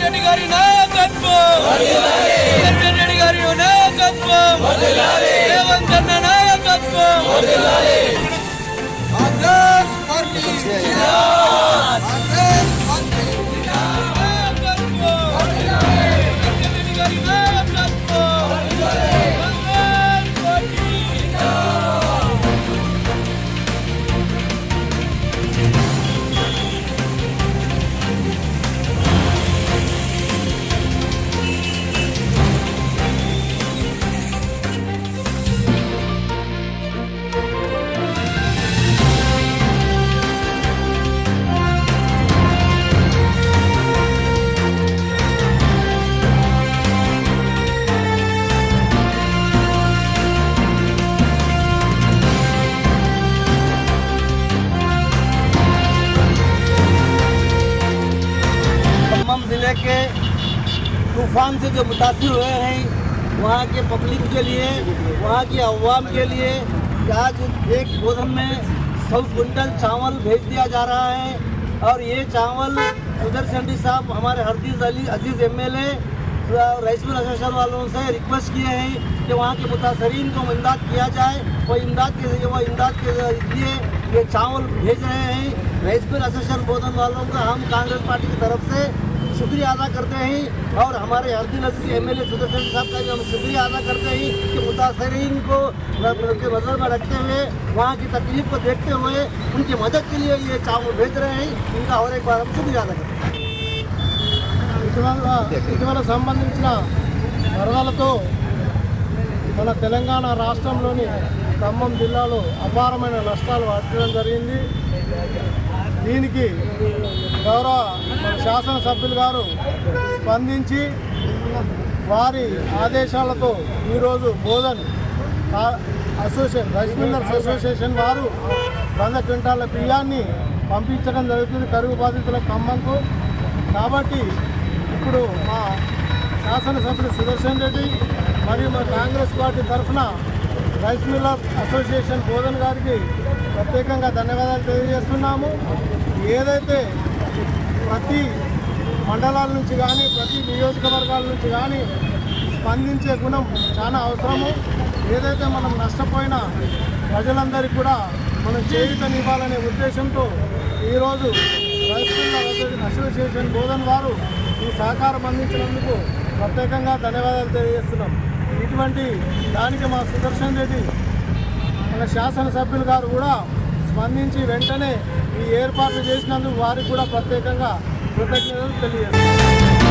రెడ్డి గారి నాయకత్వం, రెడ్డి గారి నాయకత్వం, రేవంత్ అన్న నాయకత్వం. కాంగ్రెస్ పార్టీ जिले के तूफान से जो मुतासिर हुए हैं वहाँ के पब्लिक के लिए, वहाँ की अवाम के लिए आज एक गोदाम में 100 क्विंटल चावल भेज दिया जा रहा है। और ये चावल सुदर्शन रेड्डी साहब हमारे हरदीज अली अजीज़ MLA राइस मिल एसोसिएशन वालों से रिक्वेस्ट किए हैं कि वहाँ के मुतासरीन को इमदाद किया जाए। वो इमदाद के लिए ये चावल भेज रहे हैं। राइस मिल एसोसिएशन बोधन वालों का हम कांग्रेस पार्टी की तरफ से शुक्रिया अदा करते हैं और हमारे हरदीज अली MLA सुदर्शन साहब का भी हम शुक्रिया अदा करते हैं कि मुतासरीन को नजर में रखते हुए, वहाँ की तकलीफ को देखते हुए उनकी मदद के लिए ये चावल भेज रहे हैं। इनका और एक बार हम शुक्रिया अदा करते हैं। ఇటీవల సంబంధించిన వరదలతో మన తెలంగాణ రాష్ట్రంలోని ఖమ్మం జిల్లాలో అపారమైన నష్టాలు వాటిల్లడం జరిగింది. దీనికి గౌరవ మన శాసనసభ్యులు గారు స్పందించి వారి ఆదేశాలతో ఈరోజు Bodhan association rice millers association వారు 100 క్వింటాల బియ్యాన్ని పంపించడం జరుగుతుంది కరువు బాధితుల ఖమ్మంకు. కాబట్టి ఇప్పుడు మా శాసనసభ్యులు సుదర్శన్ రెడ్డి మరియు మా కాంగ్రెస్ పార్టీ తరఫున రైస్ మిల్లర్ అసోసియేషన్ బోధన్ గారికి ప్రత్యేకంగా ధన్యవాదాలు తెలియజేస్తున్నాము. ఏదైతే ప్రతి మండలాల నుంచి కానీ ప్రతి నియోజకవర్గాల నుంచి కానీ స్పందించే గుణం చాలా అవసరము. ఏదైతే మనం నష్టపోయిన ప్రజలందరికీ కూడా మనం చేయూతనివ్వాలనే ఉద్దేశంతో ఈరోజు రైస్ మిల్లర్ అసోసియేషన్ బోధన్ వారు ఈ సహకారం అందించినందుకు ప్రత్యేకంగా ధన్యవాదాలు తెలియజేస్తున్నాం. ఇటువంటి దానికి మా సుదర్శన్ రెడ్డి మన శాసనసభ్యులు గారు కూడా స్పందించి వెంటనే ఈ ఏర్పాట్లు చేసినందుకు వారికి కూడా ప్రత్యేకంగా కృతజ్ఞతలు తెలియజేస్తున్నాం.